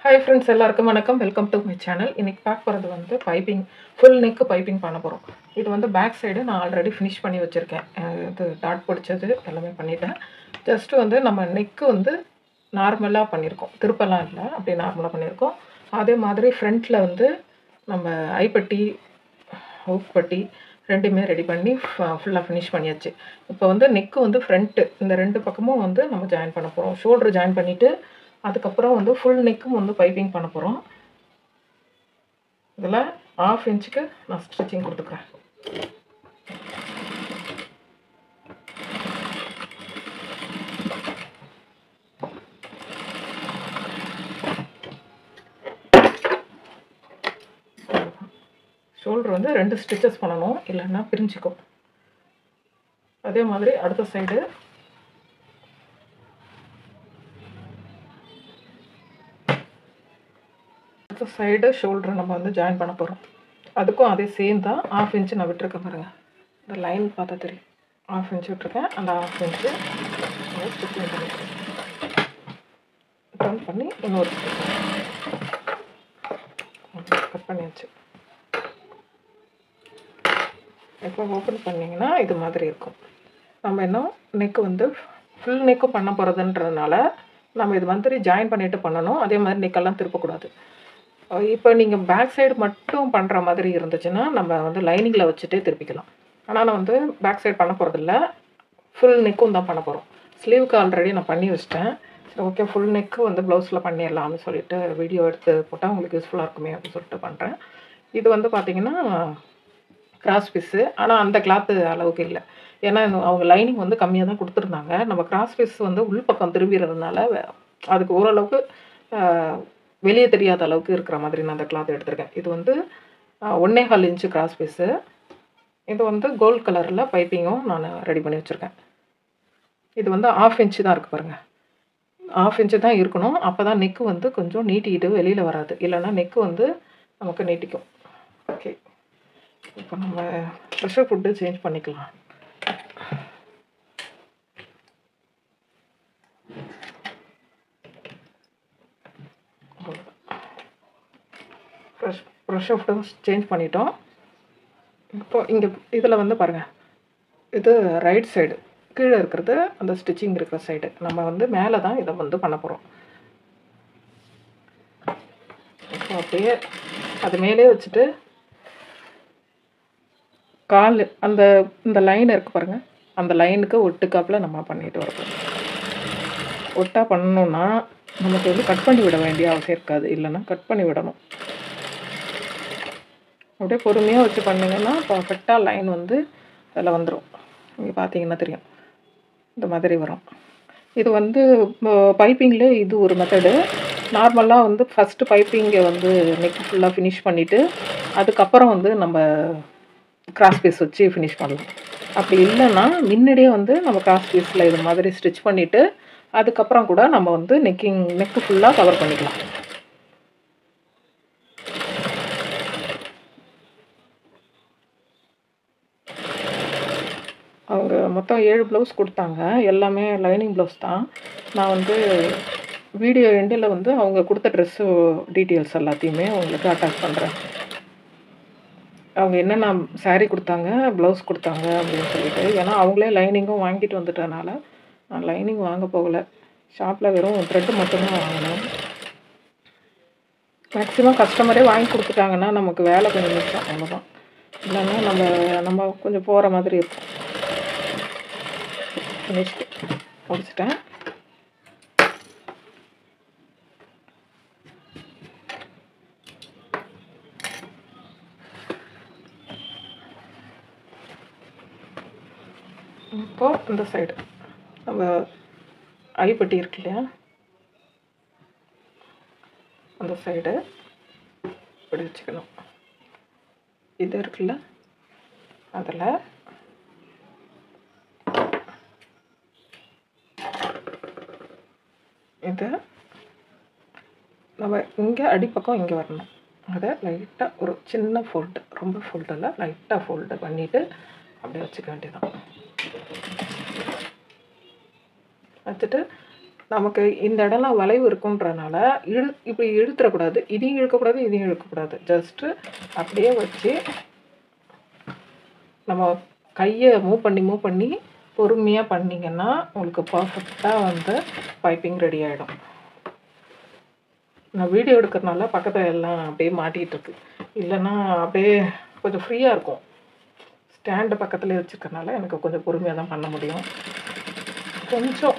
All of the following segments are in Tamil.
Hi friends, எல்லாருக்கும் வணக்கம். Welcome to my channel. இன்னைக்கு பார்க்க போகிறது வந்து பைப்பிங், ஃபுல் நெக் பைப்பிங் பண்ண போகிறோம். இது வந்து பேக் சைடு நான் ஆல்ரெடி ஃபினிஷ் பண்ணி வச்சுருக்கேன். இது டாட் பிடிச்சது எல்லாமே பண்ணிட்டேன். ஜஸ்ட்டு வந்து நம்ம நெக்கு வந்து நார்மலாக பண்ணியிருக்கோம், திருப்பலாம் இல்லை, அப்படியே நார்மலாக பண்ணியிருக்கோம். அதே மாதிரி ஃப்ரண்ட்டில் வந்து நம்ம ஐப்பட்டி ஹூக் பட்டி ரெண்டுமே ரெடி பண்ணி ஃபுல்லாக ஃபினிஷ் பண்ணியாச்சு. இப்போ வந்து நெக்கு வந்து ஃப்ரண்ட்டு இந்த ரெண்டு பக்கமும் வந்து நம்ம ஜாயின் பண்ண போகிறோம். ஷோல்டர் ஜாயின் பண்ணிவிட்டு அதுக்கப்புறம் வந்து ஃபுல் நெக்கும் வந்து பைப்பிங் பண்ண போகிறோம். இதில் 1/2 இன்ச்சுக்கு நான் ஸ்டிச்சிங் கொடுத்துக்கிறேன். ஷோல்டர் வந்து 2 ஸ்டிச்சஸ் பண்ணணும், இல்லைன்னா பிரிஞ்சிக்கும். அதே மாதிரி அடுத்த சைடு ஷோல்டர் நம்ம வந்து ஜாயின் பண்ண போகிறோம். அதுக்கும் அதே சேம் தான். 1/2 இன்ச்சு நான் விட்டுருக்கேன் பாருங்கள். இந்த லைன் பார்த்தா தெரியும். 1/2 இன்ச்சு விட்டுருக்கேன். அந்த 1/2 இன்ச்சு ஸ்டிச்சிங் பண்ணிக்கிறேன். டர்ன் பண்ணி இன்னொரு கட் பண்ணியாச்சு. இப்போ ஓப்பன் பண்ணிங்கன்னா இது மாதிரி இருக்கும். நம்ம இன்னும் நெக்கு வந்து ஃபுல் நெக்கும் பண்ண போகிறதுன்றதுனால நம்ம இது மாதிரி ஜாயின் பண்ணிவிட்டு பண்ணணும். அதே மாதிரி நெக்கெல்லாம் திருப்பக்கூடாது. இப்போ நீங்கள் பேக் சைடு மட்டும் பண்ணுற மாதிரி இருந்துச்சுன்னா நம்ம வந்து லைனிங்கில் வச்சுட்டே திருப்பிக்கலாம். ஆனால் நான் வந்து பேக் சைடு பண்ண போகிறதில்ல, ஃபுல் நெக்கும் தான் பண்ண போகிறோம். ஸ்லீவுக்கு ஆல்ரெடி நான் பண்ணி வச்சிட்டேன். சரி, ஓகே, ஃபுல் நெக்கு வந்து ப்ளவுஸில் பண்ணிடலாம்னு சொல்லிட்டு வீடியோ எடுத்து போட்டால் உங்களுக்கு யூஸ்ஃபுல்லாக இருக்குமே அப்படின்னு சொல்லிட்டு பண்ணுறேன். இது வந்து பார்த்திங்கன்னா கிராஸ் பீஸு, ஆனால் அந்த கிளாத்து அளவுக்கு இல்லை. ஏன்னா அவங்க லைனிங் வந்து கம்மியாக தான் கொடுத்துருந்தாங்க. நம்ம கிராஸ் பீஸ் வந்து உள்பக்கம் திரும்பிடுறதுனால அதுக்கு ஓரளவுக்கு வெளியே தெரியாத அளவுக்கு இருக்கிற மாதிரி நான் அந்த கிளாத் எடுத்திருக்கேன். இது வந்து 1.25 இன்ச்சு கிராஸ் பீஸு. இது வந்து கோல்ட் கலரில் பைப்பிங்கும் நான் ரெடி பண்ணி வச்சுருக்கேன். இது வந்து 1/2 இன்ச்சு தான் இருக்குது பாருங்கள். 1/2 இன்ச்சு தான் இருக்கணும். அப்போ தான் நெக்கு வந்து கொஞ்சம் நீட்டிக்கிட்டு வெளியில் வராது, இல்லைன்னா நெக்கு வந்து நமக்கு நீட்டிக்கும். ஓகே, இப்போ நம்ம ப்ரெஷர் ஃபுட்டு சேஞ்ச் பண்ணிக்கலாம். ப்ரெஷர் ஃபுட்டு சேஞ்ச் பண்ணிட்டோம். இப்போ இங்கே இதில் வந்து பாருங்கள், இது ரைட் சைடு கீழே இருக்கிறது அந்த ஸ்டிச்சிங் இருக்கிற சைடு. நம்ம வந்து மேலே தான் இதை வந்து பண்ண போகிறோம். இப்போ அப்படியே அது மேலே வச்சுட்டு கால் இந்த லைன் இருக்குது பாருங்கள், அந்த லைனுக்கு ஒட்டுக்காப்பில் நம்ம பண்ணிட்டு வரப்போம். ஒட்டா பண்ணணுன்னா நமக்கு வந்து கட் பண்ணி விட வேண்டிய அவசியம் இருக்காது, இல்லைன்னா கட் பண்ணி விடணும். அப்படியே பொறுமையாக வச்சு பண்ணிங்கன்னா பர்ஃபெக்டாக லைன் வந்து அதில் வந்துடும். இங்கே பார்த்தீங்கன்னா தெரியும், இந்த மாதிரி வரும். இது வந்து பைப்பிங்கில் இது ஒரு மெத்தடு. நார்மலாக வந்து ஃபஸ்ட்டு பைப்பிங்கை வந்து நெக் ஃபுல்லாக ஃபினிஷ் பண்ணிவிட்டு அதுக்கப்புறம் வந்து நம்ம கிராஸ் பீஸ் வச்சு ஃபினிஷ் பண்ணலாம். அப்படி இல்லைன்னா முன்னாடியே வந்து நம்ம கிராஸ் பீஸில் இது மாதிரி ஸ்டிச் பண்ணிவிட்டு அதுக்கப்புறம் கூட நம்ம வந்து நெக்கு ஃபுல்லாக கவர் பண்ணிக்கலாம். அவங்க மொத்தம் 7 ப்ளவுஸ் கொடுத்தாங்க, எல்லாமே லைனிங் ப்ளவுஸ் தான். நான் வந்து வீடியோ எண்டில் வந்து அவங்க கொடுத்த ட்ரெஸ்ஸு டீட்டெயில்ஸ் எல்லாத்தையுமே உங்களுக்கு அட்டாச் பண்ணுறேன். அவங்க என்னென்ன சாரீ கொடுத்தாங்க, ப்ளவுஸ் கொடுத்தாங்க அப்படின்னு சொல்லிட்டு. ஏன்னா அவங்களே லைனிங்கும் வாங்கிட்டு வந்துட்டனால நான் லைனிங் வாங்க போகலை. ஷாப்பில் வெறும் த்ரெட்டு மட்டும்தான் வாங்கினேன். மேக்ஸிமம் கஸ்டமரே வாங்கி கொடுத்துட்டாங்கன்னா நமக்கு வேலை கொஞ்சம் மிச்சம், அவ்வளோதான். இல்லைன்னா நம்ம கொஞ்சம் போகிற மாதிரி இருக்கும். ஃபினிஷ்டு முடிச்சிட்டேன். இப்போது இந்த சைடு நம்ம ஐப்பட்டி இருக்கு இல்லையா, அந்த சைடு இப்படி வச்சுக்கணும். இது இருக்குல்ல, அதில் இதை நம்ம இங்கே அடிப்பக்கம் இங்கே வரணும். அதை லைட்டாக ஒரு சின்ன ஃபோல்டு, ரொம்ப ஃபோல்டில் லைட்டாக ஃபோல்டு பண்ணிவிட்டு அப்படியே வச்சுக்க வேண்டியதான். வச்சுட்டு நமக்கு இந்த இடம்லாம் வளைவு இருக்குன்றனால இப்படி இழுத்துறக்கூடாது. இதையும் இழுக்கக்கூடாது, இதையும் இழுக்கக்கூடாது. ஜஸ்ட்டு அப்படியே வச்சு நம்ம கையை மூவ் பண்ணி பொறுமையாக பண்ணிங்கன்னா உங்களுக்கு பர்ஃபெக்டாக வந்து பைப்பிங் ரெடி ஆகிடும். நான் வீடியோ எடுக்கிறதுனால பக்கத்தில் எல்லாம் அப்படியே மாட்டிகிட்டு இருக்கு. இல்லைன்னா அப்படியே கொஞ்சம் ஃப்ரீயாக இருக்கும். ஸ்டாண்டு பக்கத்துலேயே வச்சுருக்கறனால எனக்கு கொஞ்சம் பொறுமையாக தான் பண்ண முடியும். கொஞ்சம்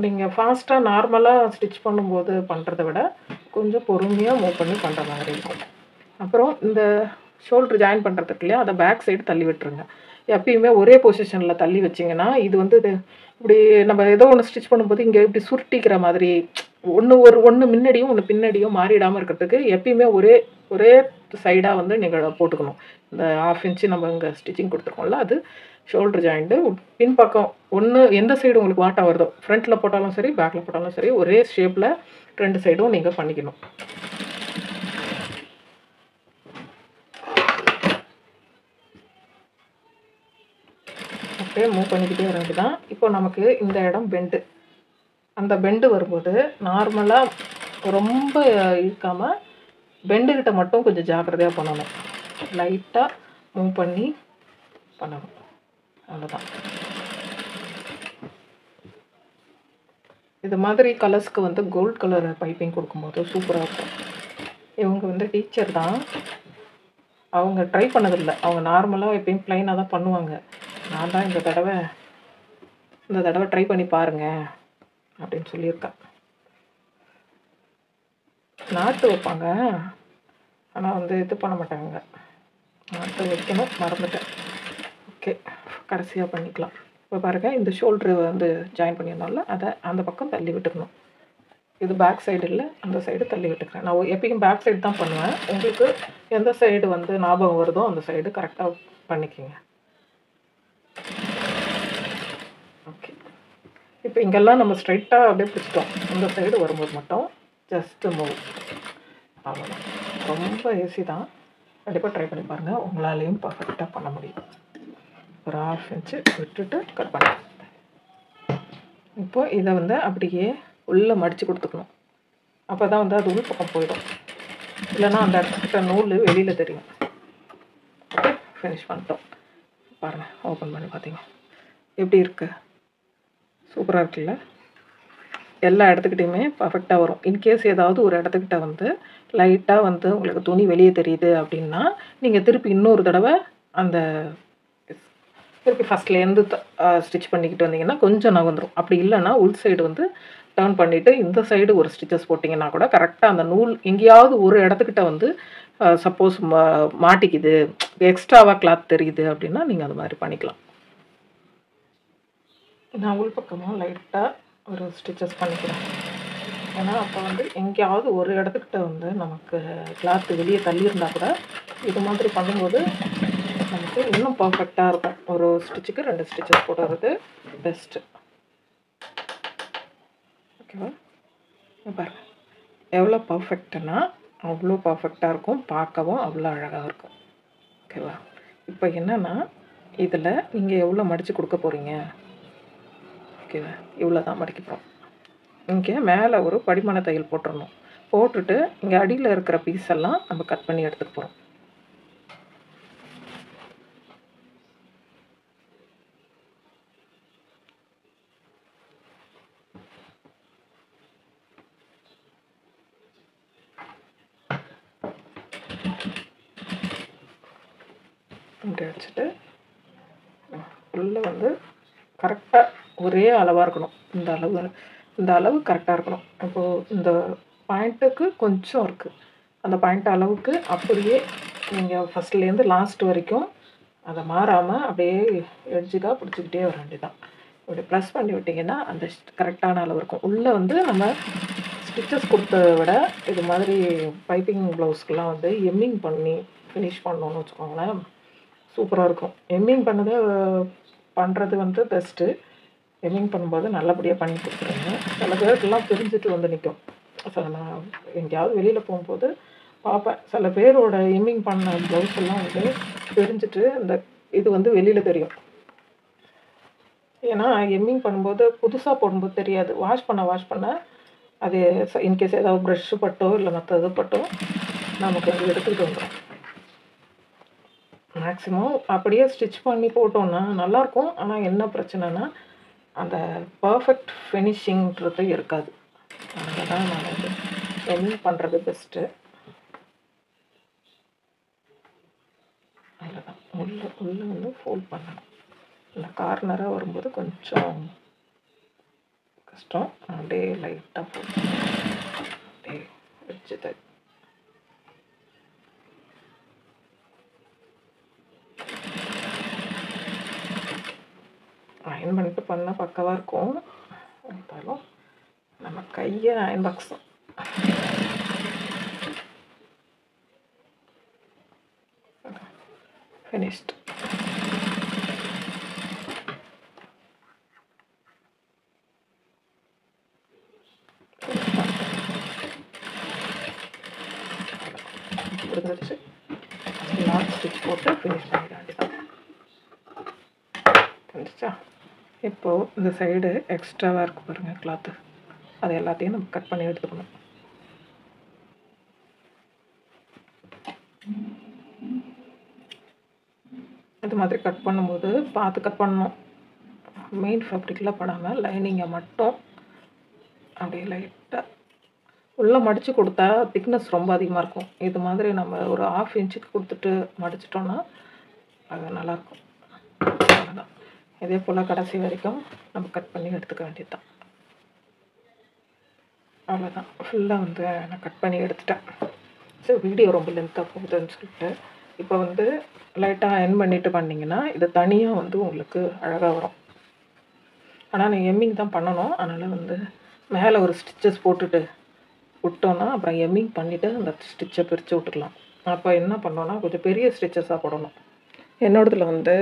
நீங்கள் ஃபாஸ்ட்டாக நார்மலாக ஸ்டிச் பண்ணும்போது பண்ணுறத விட கொஞ்சம் பொறுமையாக மூவ் பண்ணி பண்ணுற மாதிரி இருக்கும். அப்புறம் இந்த ஷோல்ட்ரு ஜாயின் பண்ணுறதுக்கு இல்லையா, அதை பேக் சைடு தள்ளி விட்டுருங்க. எப்பயுமே ஒரே பொசிஷனில் தள்ளி வச்சிங்கன்னா இது வந்து இப்படி நம்ம ஏதோ ஒன்று ஸ்டிச் பண்ணும்போது இங்கே இப்படி சுருட்டிக்கிற மாதிரி ஒன்று முன்னாடியும் ஒன்று பின்னாடியும் மாறிடாமல் இருக்கிறதுக்கு எப்பயுமே ஒரே சைடாக வந்து நீங்கள் போட்டுக்கணும். இந்த 1/2 இன்ச்சு நம்ம இங்கே ஸ்டிச்சிங் கொடுத்துருக்கோம்ல, அது ஷோல்டர் ஜாயிண்ட்டு பின்பக்கம் எந்த சைடு உங்களுக்கு வாட்டம் வருதோ, ஃப்ரண்ட்டில் போட்டாலும் சரி பேக்கில் போட்டாலும் சரி ஒரே ஷேப்பில் 2 சைடும் நீங்கள் பண்ணிக்கணும். அப்படியே மூவ் பண்ணிக்கிட்டே வர வேண்டியதான். இப்போ நமக்கு இந்த இடம் பெண்டு, அந்த பெண்டு வரும்போது நார்மலாக ரொம்ப இழுக்காமல் பெண்டுக்கிட்ட மட்டும் கொஞ்சம் ஜாக்கிரதையாக பண்ணணும். லைட்டாக மூவ் பண்ணி பண்ணணும், அவ்வளோதான். இது மாதிரி கலர்ஸ்க்கு வந்து கோல்ட் கலர் பைப்பிங் கொடுக்கும்போது சூப்பராக இருக்கும். இவங்க வந்து டீச்சர் தான், அவங்க ட்ரை பண்ணதில்லை. அவங்க நார்மலாக எப்பயும் ப்ளைனாக தான் பண்ணுவாங்க. நான் தான் இந்த தடவை ட்ரை பண்ணி பாருங்க அப்படின்னு சொல்லியிருக்கேன். நாட்டு வைப்பாங்க, ஆனால் வந்து இது பண்ண மாட்டாங்க. நாட்டு வைக்கணும், மறந்துட்டேன். ஓகே, கடைசியாக பண்ணிக்கலாம். இப்போ பாருங்கள், இந்த ஷோல்ட்ரு வந்து ஜாயின் பண்ணியிருந்தோம்ல, அதை அந்த பக்கம் தள்ளி விட்டுக்கணும். இது பேக் சைடு இல்லை, அந்த சைடு தள்ளி விட்டுக்கிறேன். நான் எப்பயும் பேக் சைடு தான் பண்ணுவேன். உங்களுக்கு எந்த சைடு வந்து ஞாபகம் வருதோ அந்த சைடு கரெக்டாக பண்ணிக்கோங்க. ஓகே, இப்போ இங்கெல்லாம் நம்ம ஸ்ட்ரைட்டாக அப்படியே பிடிச்சிட்டோம். இந்த சைடு வரும்போது மட்டும் ஜஸ்ட்டு மூவ், அவ்வளோதான். ரொம்ப ஈஸி தான், கண்டிப்பாக ட்ரை பண்ணி பாருங்கள். உங்களாலேயும் பர்ஃபெக்டாக பண்ண முடியும். ஒரு 1/2 இன்ச்சு விட்டுட்டு கட் பண்ணி இப்போது இதை வந்து அப்படியே உள்ளே மடித்து கொடுத்துக்கணும். அப்போ தான் வந்து அது உள் பக்கம் போயிடும், இல்லைன்னா அந்த இடத்துக்கிட்ட நூல் வெளியில் தெரியும். ஓகே, ஃபினிஷ் பண்ணிட்டோம். பாருங்கள், ஓப்பன் பண்ணி பார்த்தீங்க எப்படி இருக்குது, சூப்பராக இருக்குல்ல. எல்லா இடத்துக்கிட்டையுமே பர்ஃபெக்டாக வரும். இன்கேஸ் ஏதாவது ஒரு இடத்துக்கிட்ட வந்து லைட்டாக வந்து உங்களுக்கு துணி வெளியே தெரியுது அப்படின்னா நீங்கள் திருப்பி இன்னொரு தடவை திருப்பி ஃபஸ்ட்லேருந்து ஸ்டிச் பண்ணிக்கிட்டு வந்தீங்கன்னா கொஞ்சம் நகர்ந்துடும். அப்படி இல்லைன்னா உள் சைடு வந்து டர்ன் பண்ணிவிட்டு இந்த சைடு ஒரு ஸ்டிச்சஸ் போட்டிங்கன்னா கூட கரெக்டாக அந்த நூல் எங்கேயாவது ஒரு இடத்துக்கிட்ட வந்து சப்போஸ் மாட்டிக்குது, எக்ஸ்ட்ராவாக கிளாத் தெரியுது அப்படின்னா நீங்கள் அது மாதிரி பண்ணிக்கலாம். நான் உள் பக்கமாக லைட்டாக ஒரு ஸ்டிச்சஸ் பண்ணிக்கிறேன். ஏன்னா அப்போ வந்து எங்கேயாவது ஒரு இடத்துக்கிட்ட வந்து நமக்கு கிளாத்து வெளியே தள்ளியிருந்தால் கூட இது மாதிரி பண்ணும்போது நமக்கு இன்னும் பர்ஃபெக்டாக இருக்கும். ஒரு ஸ்டிச்சுக்கு 2 ஸ்டிச்சஸ் போடுறது பெஸ்ட்டு. ஓகேவா, பாருங்கள் எவ்வளோ பர்ஃபெக்டுன்னா அவ்வளோ பர்ஃபெக்டாக இருக்கும், பார்க்கவும் அவ்வளோ அழகாக இருக்கும். ஓகேவா, இப்போ என்னென்னா இதில் நீங்கள் எவ்வளோ மடித்து கொடுக்க போகிறீங்க. ஓகேவா, இவ்வளோ தான் மடிக்க போகிறோம். இங்கே மேலே ஒரு படிமான தையல் போட்டுடணும். போட்டுட்டு இங்கே அடியில் இருக்கிற பீஸ் எல்லாம் நம்ம கட் பண்ணி எடுத்துக்க போகிறோம். இப்படி வச்சுட்டு உள்ளே வந்து கரெக்டாக ஒரே அளவாக இருக்கணும். இந்த அளவு கரெக்டாக இருக்கணும். இப்போது இந்த பாயிண்ட்டுக்கு கொஞ்சம் இருக்குது, அந்த பாயிண்ட் அளவுக்கு அப்படியே நீங்கள் ஃபஸ்ட்லேருந்து லாஸ்ட் வரைக்கும் அதை மாறாமல் அப்படியே எட்ஜுக்காக பிடிச்சிக்கிட்டே வர வேண்டியதான். இப்படி ப்ரெஸ் பண்ணி விட்டிங்கன்னா அந்த கரெக்டான அளவு இருக்கும். உள்ளே வந்து நம்ம ஸ்டிச்சஸ் கொடுத்ததை விட இது மாதிரி பைப்பிங் ப்ளவுஸ்க்கெலாம் வந்து எம்மிங் பண்ணி ஃபினிஷ் பண்ணோன்னு வச்சுக்கோங்களேன், சூப்பராக இருக்கும். எம்மிங் பண்ணுறது வந்து பெஸ்ட்டு. எம்மிங் பண்ணும்போது நல்லபடியாக பண்ணி கொடுத்துருங்க. சில பேருக்கெல்லாம் பிரிஞ்சுட்டு வந்து நிற்கும். நான் எங்கேயாவது வெளியில் போகும்போது பார்ப்பேன், சில பேரோட எம்மிங் பண்ண ப்ளவுஸ் எல்லாம் வந்து பிரிஞ்சுட்டு இது வந்து வெளியில் தெரியும். ஏன்னா எம்மிங் பண்ணும்போது புதுசாக போடும்போது தெரியாது. வாஷ் பண்ண அது இன்கேஸ் ஏதாவது ப்ரஷ்ஷு பட்டோ இல்லை மற்ற இது பட்டோ நமக்கு வந்து எடுத்துக்கிட்டு வந்துடும். மேக்ஸிமம் அப்படியே ஸ்டிச் பண்ணி போட்டோன்னா நல்லாயிருக்கும். ஆனால் என்ன பிரச்சனைனா அந்த பர்ஃபெக்ட் ஃபினிஷிங்கிறது இருக்காது. அதனால தான் நான் வந்து எம்மிங் பண்ணுறது பெஸ்ட்டு. அவ்வளோதான். உள்ளே வந்து ஃபோல்ட் பண்ணணும். இல்லை கார்னராக வரும்போது கொஞ்சம் கஷ்டம். அப்படியே லைட்டாக போட்டு அப்படியே வச்சு அயன் பண்ணிட்டு பண்ணால் பக்கவாக இருக்கும். இருந்தாலும் நம்ம கையை அயன் பாக்ஸ் ஃபினிஷ்டு. முடிஞ்சிருச்சு. லாஸ்ட் ஸ்டிச் போட்டு ஃபினிஷ் பண்ணிட வேண்டியதான். புரிஞ்சிச்சா? இப்போது இந்த சைடு எக்ஸ்ட்ராவாக இருக்குது பாருங்கள் கிளாத்து, அது எல்லாத்தையும் நம்ம கட் பண்ணி எடுத்துக்கணும். இது மாதிரி கட் பண்ணும்போது பார்த்து கட் பண்ணணும். மெயின் ஃபேப்ரிக்கில் படாமல் லைனிங்கை மட்டும் அப்படியே லைட்டாக உள்ளே மடித்து கொடுத்தா திக்னஸ் ரொம்ப அதிகமாக இருக்கும். இது மாதிரி நம்ம ஒரு 1/2 இன்ச்சுக்கு கொடுத்துட்டு மடிச்சிட்டோன்னா அது நல்லாயிருக்கும். அவ்வளோதான். இதே போல் கடைசி வரைக்கும் நம்ம கட் பண்ணி எடுத்துக்க வேண்டியது தான். அவ்வளோதான். ஃபுல்லாக வந்து நான் கட் பண்ணி எடுத்துட்டேன். ஸோ வீடியோ ரொம்ப லென்த்தாக போகுதுன்னு சொல்லிட்டு இப்போ வந்து லைட்டாக அயன் பண்ணிவிட்டு பண்ணிங்கன்னா இது தனியாக வந்து உங்களுக்கு அழகாக வரும். ஆனால் நான் எம்மிங் தான் பண்ணணும். அதனால் வந்து மேலே ஒரு ஸ்டிச்சஸ் போட்டுட்டு விட்டோன்னா அப்புறம் எம்மிங் பண்ணிவிட்டு அந்த ஸ்டிச்சை பிரித்து விட்டுக்கலாம். அப்போ என்ன பண்ணோன்னா கொஞ்சம் பெரிய ஸ்டிச்சஸாக போடணும். என்னோடதில் வந்து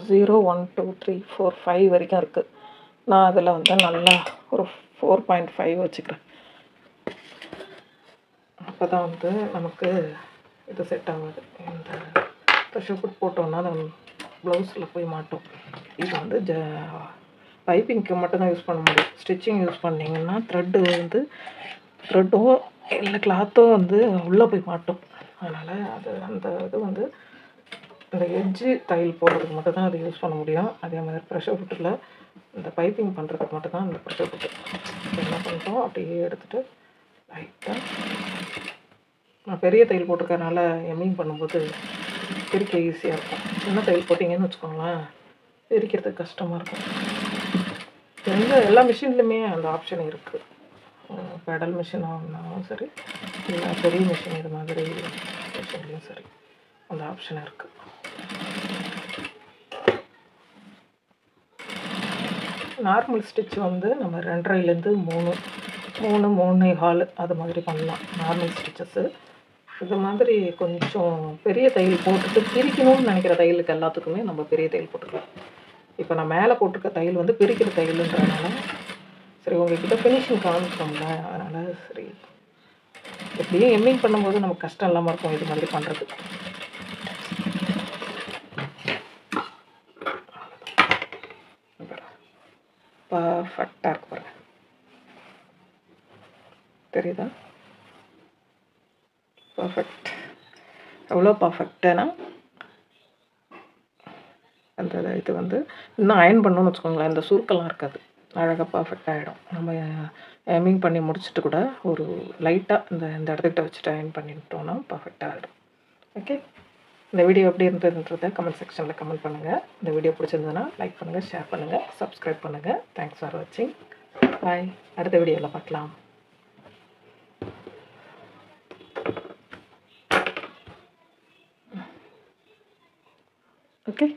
0 1 2 3 4 5 வரைக்கும் இருக்குது. நான் அதில் வந்து நல்லா ஒரு 4.5 வச்சுக்கிறேன். அப்போ தான் வந்து நமக்கு இது செட் ஆகாது. இந்த ப்ரெஷர் குட் போட்டோன்னா அது ப்ளவுஸில் போய் மாட்டோம். இது வந்து பைப்பிங்க்கு மட்டும்தான் யூஸ் பண்ண முடியும். ஸ்டிச்சிங் யூஸ் பண்ணிங்கன்னா த்ரெட்டும் இல்லை கிளாத்தும் வந்து உள்ளே போய் மாட்டோம். அதனால் அது அந்த இது வந்து இந்த எட்ஜு தையல் போடுறதுக்கு மட்டும்தான் அது யூஸ் பண்ண முடியும். அதே மாதிரி ப்ரெஷர் குட்டில் இந்த பைப்பிங் பண்ணுறதுக்கு மட்டும்தான் இந்த ப்ரெஷர் குட்டு. என்ன பண்ணிட்டோம் அப்படியே எடுத்துகிட்டு லைட்டாக நான் பெரிய தையல் போட்டிருக்கறனால எம்மிங் பண்ணும்போது பிரிக்க ஈஸியாக இருக்கும். சின்ன தையல் போட்டிங்கன்னு வச்சுக்கோங்களேன், பிரிக்கிறதுக்கு கஷ்டமாக இருக்கும். எல்லா மிஷின்லையுமே அந்த ஆப்ஷன் இருக்குது. பெடல் மிஷின் வாங்கினாலும் சரி, இல்லை பெரிய மிஷின் இது மாதிரி மிஷின்லேயும் சரி அந்த ஆப்ஷன் இருக்குது. நார்மல் ஸ்டிச் வந்து நம்ம 2.5லேருந்து 3 3.25 அது மாதிரி பண்ணலாம் நார்மல் ஸ்டிச்சஸ்ஸு. இது மாதிரி கொஞ்சம் பெரிய தையல் போட்டுட்டு பிரிக்கணும்னு நினைக்கிற தையலுக்கு எல்லாத்துக்குமே நம்ம பெரிய தையல் போட்டுக்கலாம். இப்போ நான் மேலே போட்டிருக்க தையல் வந்து பிரிக்கிற தையலுன்றதுனால சரி உங்கள்கிட்ட ஃபினிஷிங் காமிச்சோம்ல, அதனால் சரி எப்படியும் எம்மிங் பண்ணும்போது நமக்கு கஷ்டம் இல்லாமல் இருக்கும் இது மாதிரி பண்ணுறதுக்கு. பர்ஃபெக்டாக இருக்கு பாருங்க, தெரியுதா? பர்ஃபெக்ட். எவ்வளோ பர்ஃபெக்டானா அந்த இது வந்து இன்னும் அயன் பண்ணணும்னு வச்சுக்கோங்களேன், இந்த சுருக்கெல்லாம் இருக்காது, அழகாக பர்ஃபெக்டாக ஆகிடும். நம்ம எம்மிங் பண்ணி முடிச்சுட்டு கூட ஒரு லைட்டாக இந்த இடத்துக்கிட்ட வச்சுட்டு அயன் பண்ணிட்டோன்னா பர்ஃபெக்டாக ஆகிடும். ஓகே, இந்த வீடியோ எப்படி இருந்ததுன்றதை கமெண்ட் செக்ஷனில் கமெண்ட் பண்ணுங்கள். இந்த வீடியோ பிடிச்சிருந்ததுன்னா லைக் பண்ணுங்கள், ஷேர் பண்ணுங்கள், சப்ஸ்கிரைப் பண்ணுங்கள். தேங்க்ஸ் ஃபார் வாட்சிங். பாய். அடுத்த வீடியோவில் பார்க்கலாம். Okay.